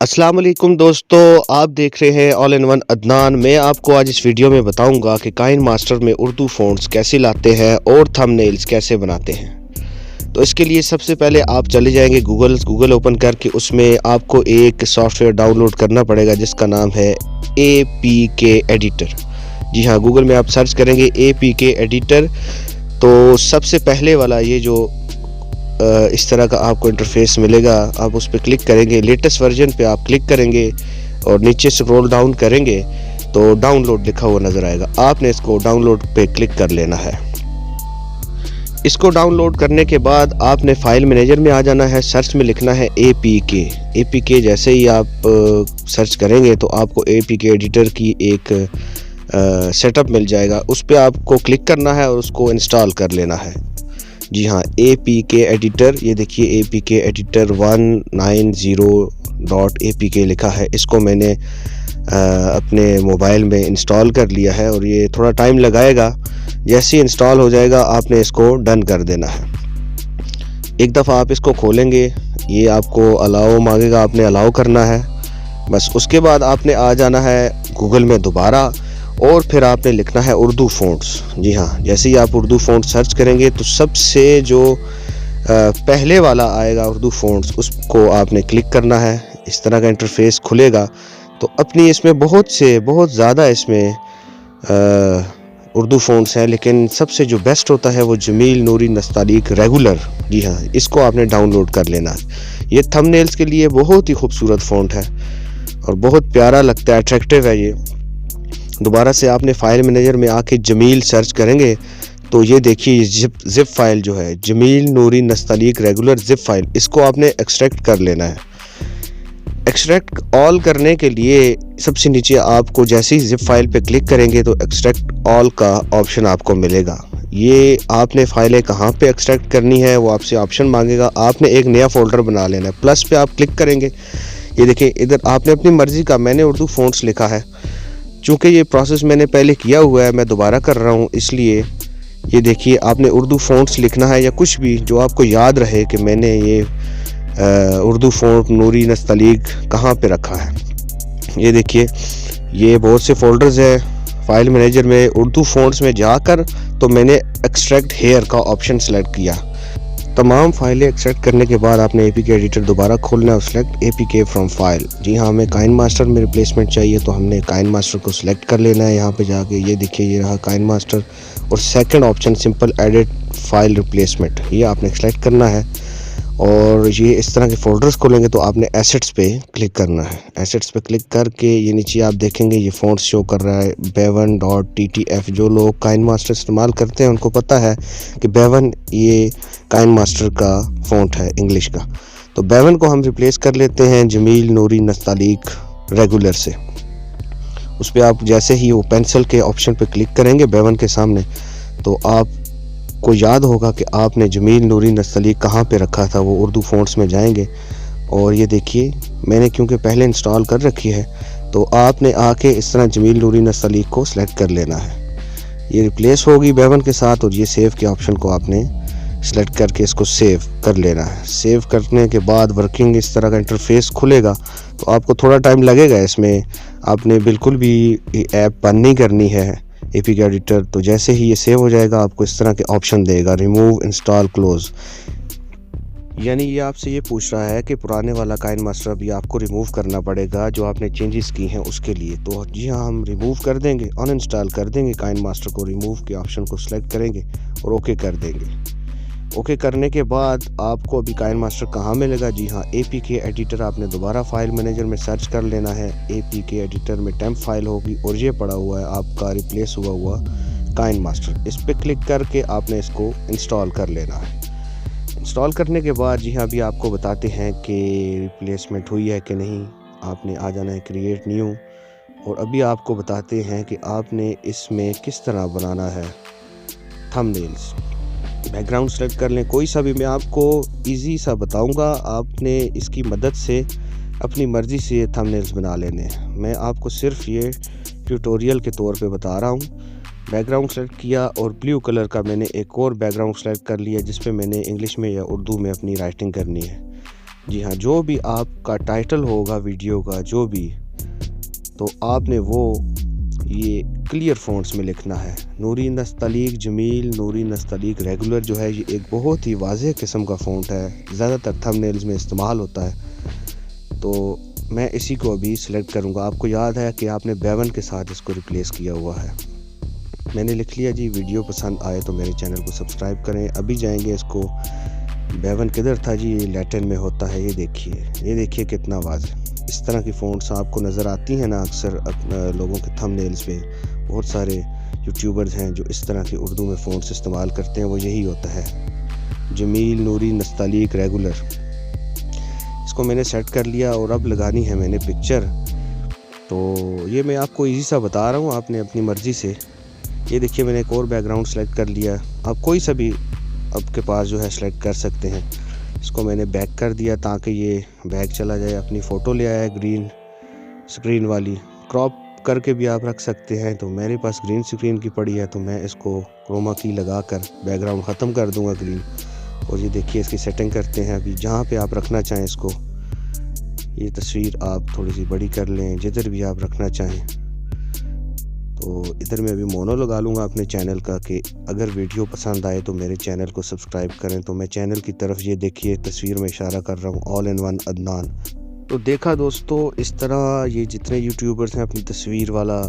अस्सलाम वालेकुम दोस्तों, आप देख रहे हैं ऑल इन वन अदनान। मैं आपको आज इस वीडियो में बताऊंगा कि काइन मास्टर में उर्दू फ़ॉन्ट्स कैसे लाते हैं और थंबनेल्स कैसे बनाते हैं। तो इसके लिए सबसे पहले आप चले जाएंगे गूगल ओपन करके उसमें आपको एक सॉफ्टवेयर डाउनलोड करना पड़ेगा जिसका नाम है APK एडिटर। जी हाँ, गूगल में आप सर्च करेंगे APK एडिटर तो सबसे पहले वाला ये जो इस तरह का आपको इंटरफेस मिलेगा। आप उस पर क्लिक करेंगे, लेटेस्ट वर्जन पे आप क्लिक करेंगे और नीचे स्क्रॉल डाउन करेंगे तो डाउनलोड लिखा हुआ नज़र आएगा। आपने इसको डाउनलोड पे क्लिक कर लेना है। इसको डाउनलोड करने के बाद आपने फाइल मैनेजर में आ जाना है, सर्च में लिखना है APK। जैसे ही आप सर्च करेंगे तो आपको APK एडिटर की एक सेटअप मिल जाएगा। उस पर आपको क्लिक करना है और उसको इंस्टॉल कर लेना है। जी हाँ, APK एडिटर, ये देखिए APK एडिटर 190.apk लिखा है। इसको मैंने अपने मोबाइल में इंस्टॉल कर लिया है और ये थोड़ा टाइम लगाएगा। जैसे ही इंस्टॉल हो जाएगा आपने इसको डन कर देना है। एक दफ़ा आप इसको खोलेंगे, ये आपको अलाउ मांगेगा, आपने अलाउ करना है। बस उसके बाद आपने आ जाना है गूगल में दोबारा और फिर आपने लिखना है उर्दू फ़ॉन्ट्स। जी हाँ, जैसे ही आप उर्दू फ़ॉन्ट सर्च करेंगे तो सबसे जो पहले वाला आएगा उर्दू फ़ॉन्ट्स, उसको आपने क्लिक करना है। इस तरह का इंटरफेस खुलेगा। तो अपनी इसमें बहुत ज़्यादा इसमें उर्दू फ़ॉन्ट्स हैं, लेकिन सबसे जो बेस्ट होता है वो जमील नूरी नस्तालीक रेगुलर। जी हाँ, इसको आपने डाउनलोड कर लेना है। ये थंबनेल्स के लिए बहुत ही खूबसूरत फ़ॉन्ट है और बहुत प्यारा लगता है, अट्रैक्टिव है ये। दोबारा से आपने फाइल मैनेजर में आके जमील सर्च करेंगे तो ये देखिए ज़िप फाइल जो है, जमील नूरी नस्तालीक रेगुलर ज़िप फाइल, इसको आपने एक्सट्रैक्ट कर लेना है। एक्सट्रैक्ट ऑल करने के लिए सबसे नीचे आपको जैसे ही ज़िप फाइल पे क्लिक करेंगे तो एक्सट्रैक्ट ऑल का ऑप्शन आपको मिलेगा। ये आपने फाइलें कहाँ पे एक्सट्रैक्ट करनी है वो आपसे ऑप्शन मांगेगा। आपने एक नया फ़ोल्डर बना लेना है, प्लस पे आप क्लिक करेंगे। ये देखिए इधर आपने अपनी मर्ज़ी का, मैंने उर्दू फ़ॉन्ट्स लिखा है। चूँकि ये प्रोसेस मैंने पहले किया हुआ है, मैं दोबारा कर रहा हूँ, इसलिए ये देखिए आपने उर्दू फ़ॉन्ट्स लिखना है या कुछ भी जो आपको याद रहे कि मैंने ये उर्दू फ़ॉन्ट नूरी नस्तालीक कहाँ पे रखा है। ये देखिए ये बहुत से फ़ोल्डर्स हैं फाइल मैनेजर में। उर्दू फ़ॉन्ट्स में जाकर तो मैंने एक्सट्रैक्ट हेयर का ऑप्शन सेलेक्ट किया। तमाम फाइलें एक्सट्रैक्ट करने के बाद आपने APK एडिटर दोबारा खोलना है, सेलेक्ट APK फ्रॉम फाइल। जी हाँ, हमें काइन मास्टर में रिप्लेसमेंट चाहिए तो हमने काइन मास्टर को सिलेक्ट कर लेना है। यहाँ पे जाके ये देखिए ये रहा काइन मास्टर और second option simple edit file replacement, ये आपने सेलेक्ट करना है। और ये इस तरह के फ़ोल्डर्स खोलेंगे तो आपने एसेट्स पे क्लिक करना है। एसेट्स पे क्लिक करके ये नीचे आप देखेंगे ये फ़ॉन्ट्स शो कर रहा है bevan.ttf। जो लोग काइन मास्टर इस्तेमाल करते हैं उनको पता है कि बेवन ये काइन मास्टर का फ़ॉन्ट है इंग्लिश का। तो बेवन को हम रिप्लेस कर लेते हैं जमील नूरी नस्तालीक रेगुलर से। उस पर आप जैसे ही वो पेंसिल के ऑप्शन पे क्लिक करेंगे बेवन के सामने तो आपको याद होगा कि आपने जमील नूरी नस्तालीक कहाँ पे रखा था। वो उर्दू फ़ॉन्ट्स में जाएंगे और ये देखिए मैंने क्योंकि पहले इंस्टॉल कर रखी है तो आपने आके इस तरह जमील नूरी नस्तालीक को सिलेक्ट कर लेना है। ये रिप्लेस होगी बेवन के साथ और ये सेव के ऑप्शन को आपने सेलेक्ट करके इसको सेव कर लेना है। सेव करने के बाद वर्किंग इस तरह का इंटरफेस खुलेगा। तो आपको थोड़ा टाइम लगेगा इसमें, आपने बिल्कुल भी ऐप बंद नहीं करनी है APK एडिटर। तो जैसे ही ये सेव हो जाएगा आपको इस तरह के ऑप्शन देगा, रिमूव, इंस्टॉल, क्लोज। यानी ये आपसे ये पूछ रहा है कि पुराने वाला काइन मास्टर अभी आपको रिमूव करना पड़ेगा जो आपने चेंजेस की हैं उसके लिए। तो जी हाँ, हम रिमूव कर देंगे, अनइंस्टॉल कर देंगे काइन मास्टर को, रिमूव के ऑप्शन को सिलेक्ट करेंगे और ओके कर देंगे। ओके करने के बाद आपको अभी काइन मास्टर कहाँ मिलेगा। जी हाँ, APK एडिटर आपने दोबारा फाइल मैनेजर में सर्च कर लेना है। APK एडिटर में टेम्प फाइल होगी और ये पड़ा हुआ है आपका रिप्लेस हुआ काइन मास्टर। इस पर क्लिक करके आपने इसको इंस्टॉल कर लेना है। इंस्टॉल करने के बाद जी हाँ, अभी आपको बताते हैं कि रिप्लेसमेंट हुई है कि नहीं। आपने आ जाना है क्रिएट न्यू और अभी आपको बताते हैं कि आपने इसमें किस तरह बनाना है थंबनेल्स। बैकग्राउंड सेलेक्ट कर लें, कोई सा भी, मैं आपको इजी सा बताऊंगा। आपने इसकी मदद से अपनी मर्ज़ी से ये थंबनेल्स बना लेने हैं। मैं आपको सिर्फ ये ट्यूटोरियल के तौर पे बता रहा हूँ। बैकग्राउंड सेलेक्ट किया और ब्लू कलर का मैंने एक और बैकग्राउंड सेलेक्ट कर लिया जिस पे मैंने इंग्लिश में या उर्दू में अपनी राइटिंग करनी है। جی ہاں، جو بھی آپ کا ٹائٹل ہوگا ویڈیو کا جو بھی، تو آپ نے وہ یہ کلیئر فونٹس میں لکھنا ہے۔ نوری نستعلیق جمیل نوری نستعلیق ریگولر جو ہے یہ ایک بہت ہی واضح قسم کا فونٹ ہے، زیادہ تر تھم نیلز میں استعمال ہوتا ہے، تو میں اسی کو ابھی سلیکٹ کروں گا۔ آپ کو یاد ہے کہ آپ نے بیون کے ساتھ اس کو ریپلیس کیا ہوا ہے۔ میں نے لکھ لیا جی۔ ویڈیو پسند آئے تو میرے چینل کو سبسکرائب کریں۔ ابھی جائیں گے اس کو، بیون کدھر تھا جی؟ یہ لیٹن میں ہوتا ہے، یہ دیکھیے کتنا واضح۔ اس طرح کی فونٹس آپ کو نظر آتی ہیں نا اکثر لوگوں کے تھم نیلز پہ، بہت سارے یوٹیوبرز ہیں جو اس طرح کی اردو میں فونٹس استعمال کرتے ہیں، وہ یہی ہوتا ہے، جمیل نوری نستعلیق ریگولر۔ اس کو میں نے سیٹ کر لیا اور اب لگانی ہے میں نے پکچر، تو یہ میں آپ کو ایزی سا بتا رہا ہوں، آپ نے اپنی مرضی سے، یہ دیکھیے میں نے ایک اور بیک گراؤنڈ سلیکٹ کر لیا۔ آپ کوئی سا بھی آپ کے پاس جو ہے سلیکٹ کر سکتے ہیں۔ اس کو میں نے بیک کر دیا تاکہ یہ بیک چلا جائے۔ اپنی فوٹو لے آیا گرین سکرین والی، کراپ کر کے بھی آپ رکھ سکتے ہیں، تو میرے پاس گرین سکرین کی پڑی ہے تو میں اس کو کروما کی لگا کر بیک گراؤنڈ ختم کر دوں گا گرین، اور یہ دیکھیے اس کی سیٹنگ کرتے ہیں ابھی جہاں پہ آپ رکھنا چاہیں اس کو۔ یہ تصویر آپ تھوڑی سی بڑی کر لیں جدھر بھی آپ رکھنا چاہیں، تو ادھر میں ابھی مونو لگا لوں گا اپنے چینل کا کہ اگر ویڈیو پسند آئے تو میرے چینل کو سبسکرائب کریں۔ تو میں چینل کی طرف یہ دیکھیے تصویر میں اشارہ کر رہا ہوں، آل ان ون عدنان۔ تو دیکھا دوستو، اس طرح یہ جتنے یوٹیوبرز ہیں اپنی تصویر والا،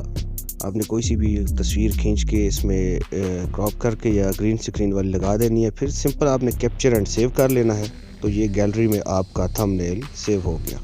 آپ نے کوئی سی بھی تصویر کھینچ کے اس میں کراپ کر کے یا گرین سکرین والی لگا دینی ہے، پھر سمپل آپ نے کیپچر اینڈ سیو کر لینا ہے، تو یہ گیلری میں آپ کا تھم نیل سیو ہو گیا۔